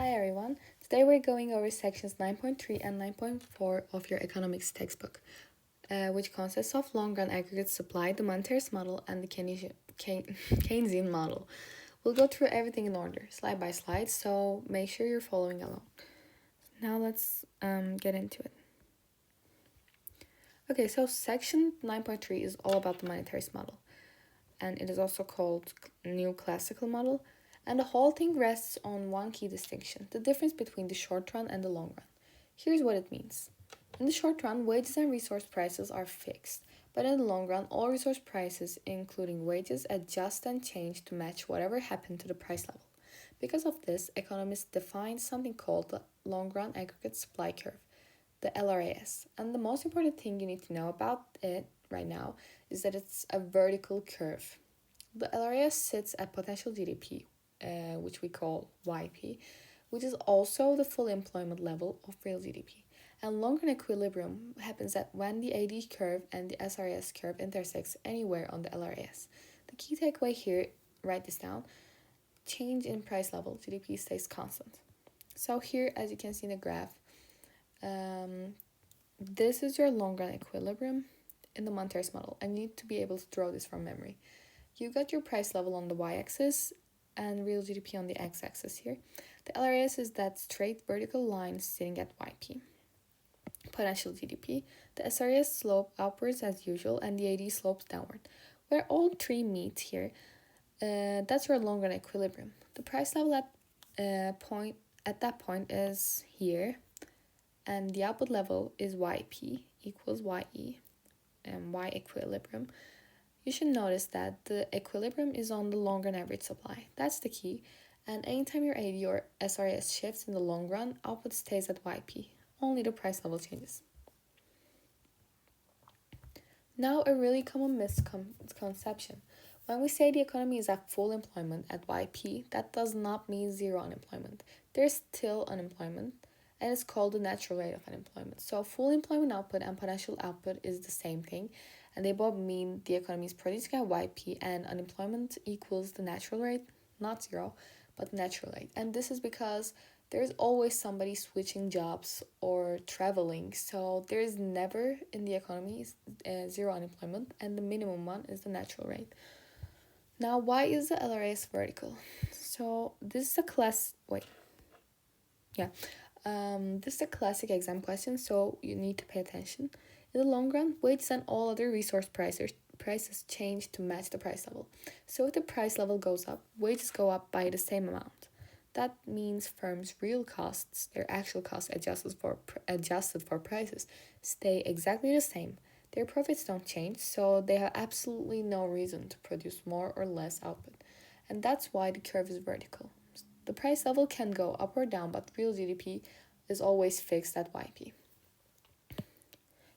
Hi everyone, today we're going over sections 9.3 and 9.4 of your economics textbook, which consists of long-run aggregate supply, the Monetarist model, and the Keynesian model. We'll go through everything in order, slide by slide, so make sure you're following along. Now let's get into it. Okay, so section 9.3 is all about the Monetarist model, and it is also called New Classical Model. And the whole thing rests on one key distinction, the difference between the short run and the long run. Here's what it means. In the short run, wages and resource prices are fixed, but in the long run, all resource prices, including wages, adjust and change to match whatever happened to the price level. Because of this, economists define something called the long-run aggregate supply curve, the LRAS. And the most important thing you need to know about it right now is that it's a vertical curve. The LRAS sits at potential GDP, which we call YP, which is also the full employment level of real GDP. And long-run equilibrium happens at when the AD curve and the SRAS curve intersects anywhere on the LRAS. The key takeaway here, write this down, change in price level, GDP stays constant. So here, as you can see in the graph, this is your long-run equilibrium in the Monetarist model, and you need to be able to draw this from memory. You got your price level on the y-axis and real GDP on the x-axis here. The LRAS is that straight vertical line sitting at YP. Potential GDP, the SRAS slope upwards as usual, and the AD slopes downward. Where all three meet here, that's your long-run equilibrium. The price level at that point is here, and the output level is YP equals YE, and Y equilibrium. You should notice that the equilibrium is on the long-run average supply. That's the key. And anytime your AD or SRAS shifts in the long run, output stays at YP. Only the price level changes. Now, a really common misconception. When we say the economy is at full employment at YP, that does not mean zero unemployment. There's still unemployment, and it's called the natural rate of unemployment. So full employment output and potential output is the same thing, and they both mean the economy is producing at YP and unemployment equals the natural rate, not zero, but natural rate. And this is because there's always somebody switching jobs or traveling, so there's never in the economy zero unemployment, and the minimum one is the natural rate. Now, why is the LRAS vertical? So this is a this is a classic exam question, so you need to pay attention. In the long run, wages and all other resource prices change to match the price level. So if the price level goes up, wages go up by the same amount. That means firms' real costs, their actual costs adjusted for prices, stay exactly the same. Their profits don't change, so they have absolutely no reason to produce more or less output. And that's why the curve is vertical. The price level can go up or down, but real GDP is always fixed at YP.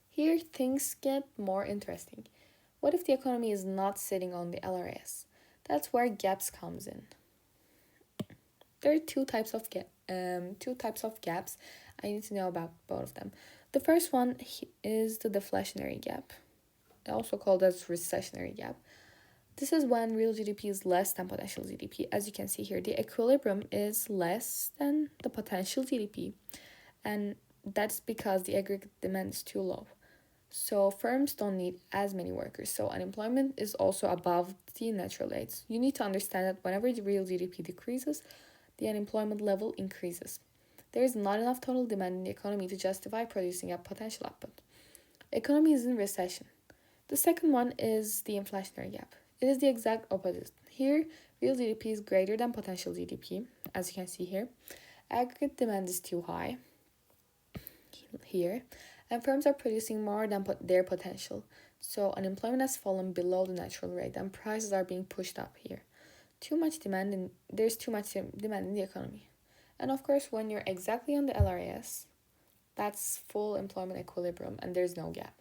Here, things get more interesting. What if the economy is not sitting on the LRAS? That's where gaps comes in. There are two types of gaps. I need to know about both of them. The first one is the deflationary gap, also called as recessionary gap. This is when real GDP is less than potential GDP. As you can see here, the equilibrium is less than the potential GDP, and that's because the aggregate demand is too low. So firms don't need as many workers, so unemployment is also above the natural rates. You need to understand that whenever the real GDP decreases, the unemployment level increases. There is not enough total demand in the economy to justify producing a potential output. Economy is in recession. The second one is the inflationary gap. It is the exact opposite. Here, real GDP is greater than potential GDP, as you can see here. Aggregate demand is too high, here, and firms are producing more than their potential. So unemployment has fallen below the natural rate, and prices are being pushed up here. There's too much demand in the economy. And of course, when you're exactly on the LRAS, that's full employment equilibrium, and there's no gap.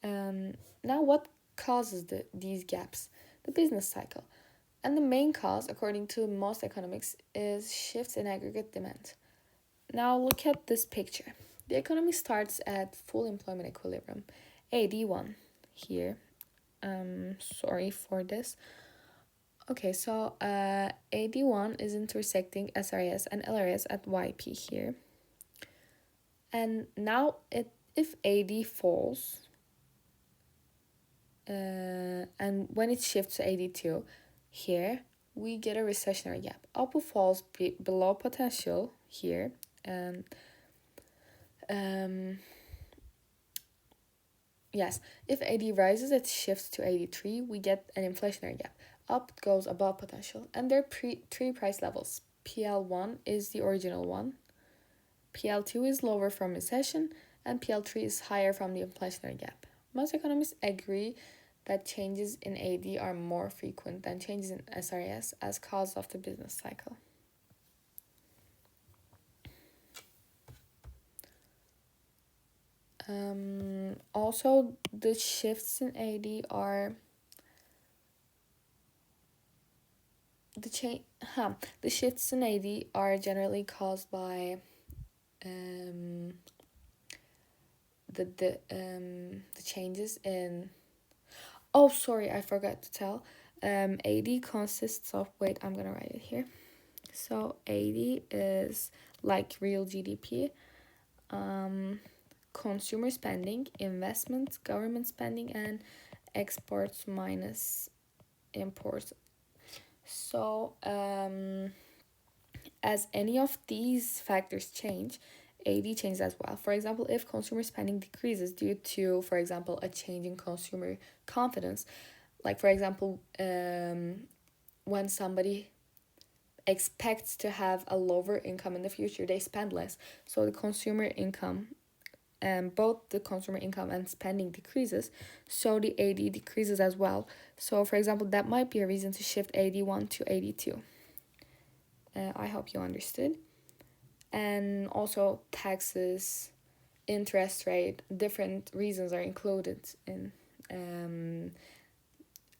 Now, what causes these gaps? The business cycle. And the main cause, according to most economics, is shifts in aggregate demand. Now, look at this picture. The economy starts at full employment equilibrium, AD1 here. Sorry for this. Okay, so AD1 is intersecting SRAS and LRAS at YP here. And now if AD falls, and when it shifts to AD2 here, we get a recessionary gap. Output falls below potential here. Yes, if AD rises, it shifts to AD3, we get an inflationary gap. Output goes above potential, and there are three price levels. PL1 is the original one, PL2 is lower from recession, and PL3 is higher from the inflationary gap. Most economists agree that changes in AD are more frequent than changes in SRAS as cause of the business cycle. Also, the shifts in AD are the shifts in AD are generally caused by the changes in. Oh, sorry, I forgot to tell. AD consists of, wait, I'm gonna write it here. So AD is like real GDP, consumer spending, investments, government spending, and exports minus imports. So as any of these factors change, AD changes as well. For example, if consumer spending decreases due to, for example, a change in consumer confidence, like for example, when somebody expects to have a lower income in the future, they spend less. So the consumer income, both the consumer income and spending decreases, so the AD decreases as well. So for example, that might be a reason to shift AD1 to AD2. I hope you understood. And also taxes, interest rate, different reasons are included in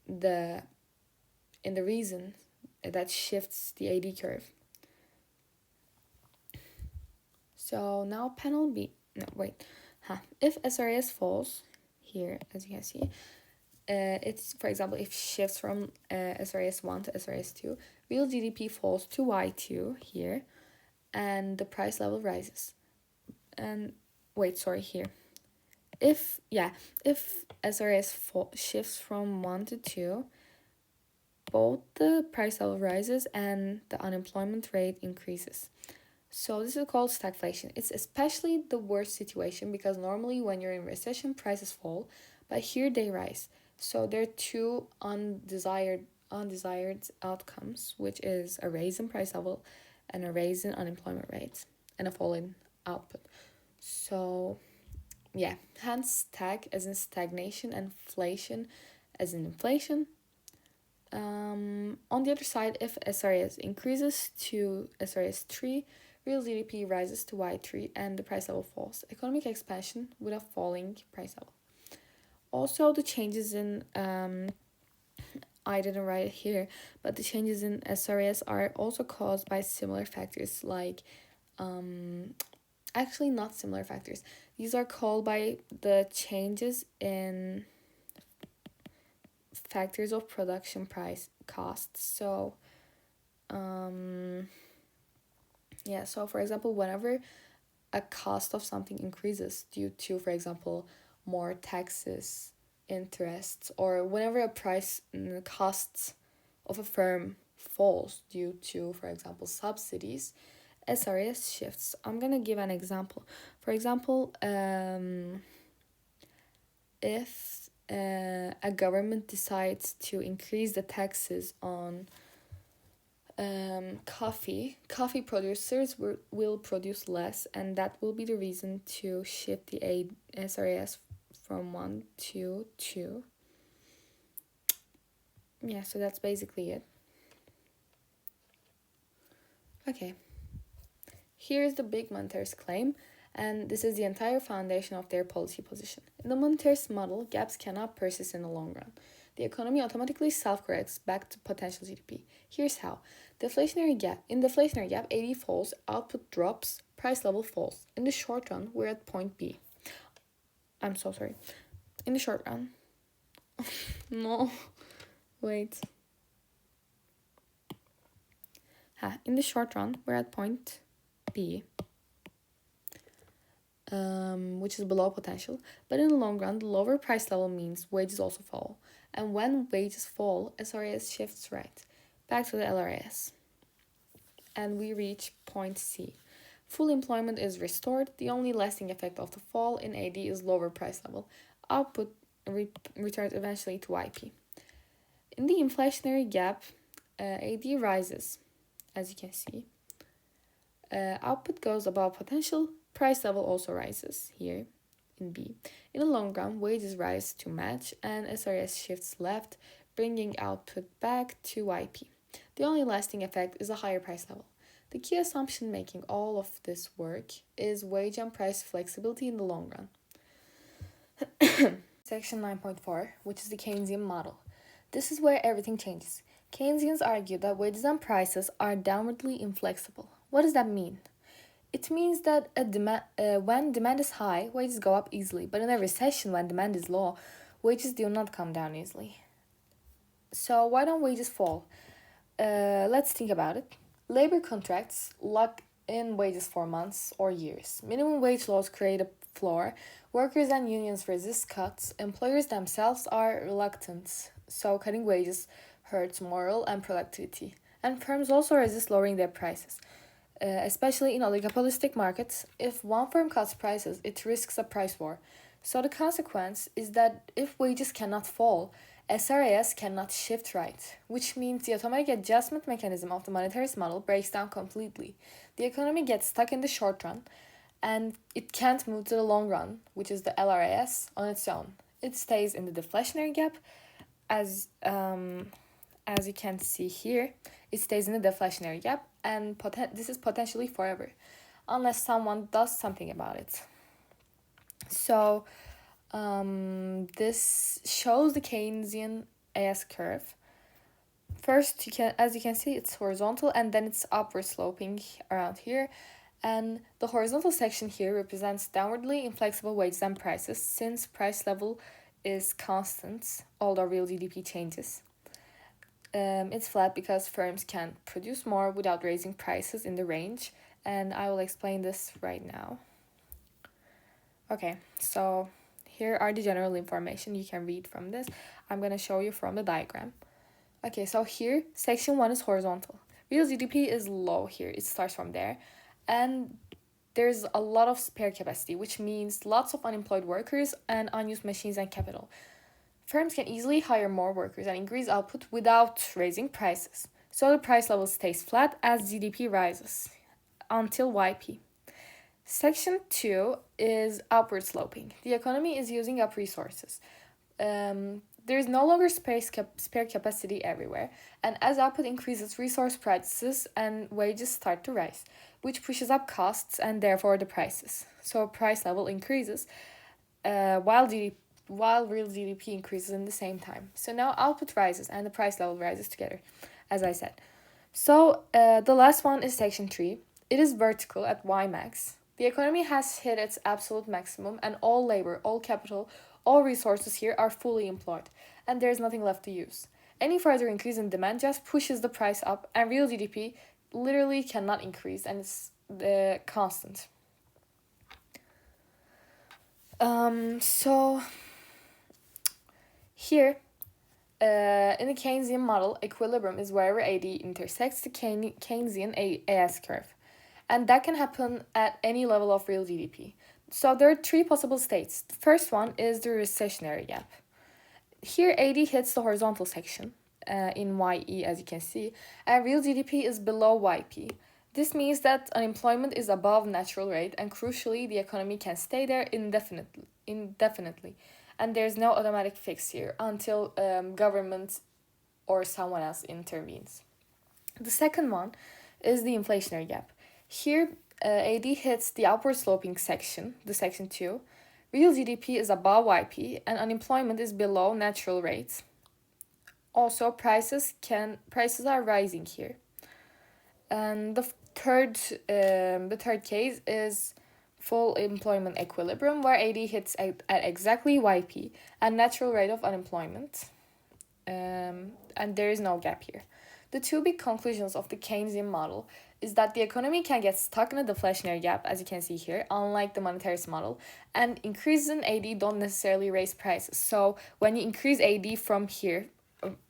the reason that shifts the AD curve. So now panel B. No, wait. If SRAS falls here, as you can see, it's, for example, if shifts from SRAS1 to SRAS2, real GDP falls to Y2 here, and the price level rises. And wait, sorry, here. If SRAS shifts from 1 to 2, both the price level rises and the unemployment rate increases. So this is called stagflation. It's especially the worst situation because normally when you're in recession, prices fall, but here they rise. So there are two undesired outcomes, which is a raise in price level and a raise in unemployment rates and a fall in output. So yeah, hence stag as in stagnation and inflation as in inflation. On the other side, if SRAS increases to SRAS3, real GDP rises to Y3 and the price level falls. Economic expansion with a falling price level. Also, the changes in, I didn't write it here, but the changes in SRAS are also caused by similar factors like, actually not similar factors. These are called by the changes in factors of production price costs. So so for example, whenever a cost of something increases due to, for example, more taxes, interests, or whenever a price costs of a firm falls due to, for example, subsidies, SRAS shifts. I'm gonna give an example. For example, if a government decides to increase the taxes on coffee producers will produce less, and that will be the reason to shift the SRAS from 1 to 2. Yeah, so that's basically it. Okay, here's the big monetarist claim, and this is the entire foundation of their policy position. In the monetarist model, gaps cannot persist in the long run. The economy automatically self-corrects back to potential GDP. Here's how. In deflationary gap, AD falls, output drops, price level falls. In the short run, we're at point B. I'm so sorry. In the short run. No. Wait. In the short run, we're at point B, which is below potential. But in the long run, the lower price level means wages also fall. And when wages fall, SRAS shifts right, back to the LRAS. And we reach point C. Full employment is restored. The only lasting effect of the fall in AD is lower price level. Output returns eventually to YP. In the inflationary gap, AD rises, as you can see. Output goes above potential. Price level also rises here in B. In the long run, wages rise to match and SRS shifts left, bringing output back to YP. The only lasting effect is a higher price level. The key assumption making all of this work is wage and price flexibility in the long run. Section 9.4, which is the Keynesian model. This is where everything changes. Keynesians argue that wages and prices are downwardly inflexible. What does that mean? It means that when demand is high, wages go up easily, but in a recession when demand is low, wages do not come down easily. So why don't wages fall? Let's think about it. Labor contracts lock in wages for months or years. Minimum wage laws create a floor. Workers and unions resist cuts. Employers themselves are reluctant, so cutting wages hurts morale and productivity. And firms also resist lowering their prices. Especially in oligopolistic markets, if one firm cuts prices, it risks a price war. So the consequence is that if wages cannot fall, SRAS cannot shift right, which means the automatic adjustment mechanism of the monetarist model breaks down completely. The economy gets stuck in the short run, and it can't move to the long run, which is the LRAS, on its own. It stays in the deflationary gap, as you can see here. It stays in the deflationary gap, and this is potentially forever, unless someone does something about it. So, this shows the Keynesian AS curve. First, as you can see, it's horizontal, and then it's upward sloping around here. And the horizontal section here represents downwardly inflexible wages and prices, since price level is constant, although real GDP changes. It's flat because firms can produce more without raising prices in the range, and I will explain this right now. Okay, so here are the general information you can read from this. I'm going to show you from the diagram. Okay, so here, section 1 is horizontal. Real GDP is low here, it starts from there, and there's a lot of spare capacity, which means lots of unemployed workers and unused machines and capital. Firms can easily hire more workers and increase output without raising prices. So the price level stays flat as GDP rises until YP. Section 2 is upward sloping. The economy is using up resources. There is no longer spare capacity everywhere, and as output increases, resource prices and wages start to rise, which pushes up costs and therefore the prices. So price level increases while real GDP increases in the same time. So now output rises and the price level rises together, as I said. So the last one is section 3. It is vertical at Y max. The economy has hit its absolute maximum, and all labor, all capital, all resources here are fully employed, and there is nothing left to use. Any further increase in demand just pushes the price up, and real GDP literally cannot increase, and it's constant. So here, in the Keynesian model, equilibrium is wherever AD intersects the Keynesian AS curve. And that can happen at any level of real GDP. So there are 3 possible states. The first one is the recessionary gap. Here, AD hits the horizontal section in YE, as you can see, and real GDP is below YP. This means that unemployment is above natural rate, and crucially, the economy can stay there indefinitely. And there's no automatic fix here until government or someone else intervenes. The second one is the inflationary gap. Here, AD hits the upward sloping section, the section 2. Real GDP is above YP, and unemployment is below natural rates. Also, prices are rising here. And the third case is full employment equilibrium, where AD hits at exactly YP and natural rate of unemployment, and there is no gap here. The two big conclusions of the Keynesian model is that the economy can get stuck in a deflationary gap, as you can see here, unlike the monetarist model, and increases in AD don't necessarily raise prices. So when you increase AD from here,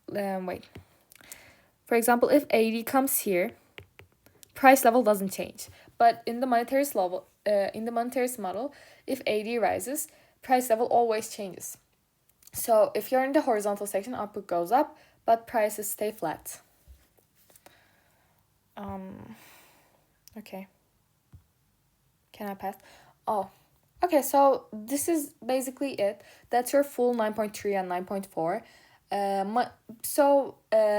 for example, if AD comes here, price level doesn't change. But in the monetarist model, if AD rises, price level always changes. So if you're in the horizontal section, output goes up, but prices stay flat. Okay. Can I pass? Oh, okay, so this is basically it. That's your full 9.3 and 9.4.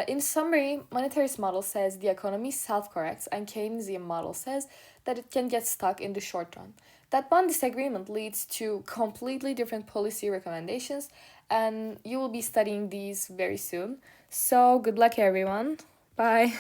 In summary, monetarist model says the economy self-corrects, and Keynesian model says that it can get stuck in the short run. That one disagreement leads to completely different policy recommendations, and you will be studying these very soon. So good luck, everyone. Bye.